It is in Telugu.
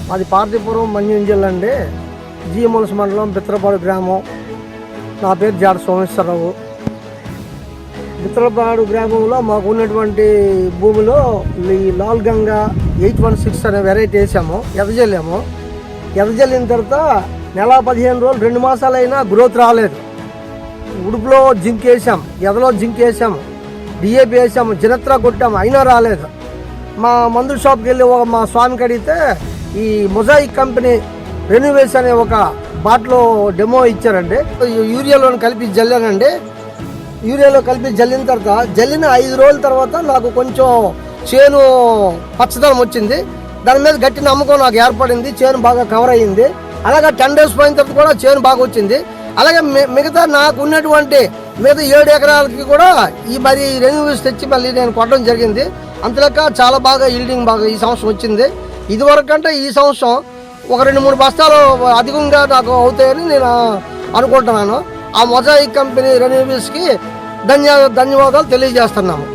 మాది పార్తీపురం మన్యం జిల్లా అండి. జీఎంఎల్స్ మండలం బిత్రపాడు గ్రామం. నా పేరు జాడ సోమేశ్వరరావు. బిత్రపాడు గ్రామంలో మాకు ఉన్నటువంటి భూమిలో ఈ లాల్ గంగా 816 అనే వెరైటీ వేసాము. ఎదజల్లిన తర్వాత నెల 15 రోజులు 2 మాసాలైనా గ్రోత్ రాలేదు. ఉడుపులో జింక్ వేసాం, ఎదలో జింక్ వేసాము, డిఏపి వేసాము, జినత్రా కొట్టాము, అయినా రాలేదు. మా మందుల షాప్కి వెళ్ళి మా స్వామికి అడిగితే ఈ మొజాయిక్ కంపెనీ రెన్యూవేస్ అనే ఒక బాటిలో డెమో ఇచ్చారండి. యూరియాలో కలిపి జల్లానండి. యూరియాలో కలిపి జల్లిన తర్వాత జల్లిన 5 రోజుల తర్వాత నాకు కొంచెం చేను పచ్చదనం వచ్చింది. దాని మీద గట్టి నమ్మకం నాకు ఏర్పడింది. చేను బాగా కవర్ అయ్యింది. అలాగే 10 డేస్ పోయిన తర్వాత కూడా చేను బాగా వచ్చింది. అలాగే మిగతా నాకు ఉన్నటువంటి మిగతా 7 ఎకరాలకి కూడా మరి రెన్యూవేస్ తెచ్చి మళ్ళీ నేను కొట్టడం జరిగింది. అంతలెక్క చాలా బాగా ఈల్డింగ్ బాగా ఈ సంవత్సరం వచ్చింది. ఇదివరకు అంటే ఈ సంవత్సరం ఒక 2-3 బస్తాలు అధికంగా నాకు అవుతాయని నేను అనుకుంటున్నాను. ఆ మొజాయిక్ కంపెనీ రెన్యూవేస్కి ధన్యవాదాలు తెలియజేస్తున్నాము.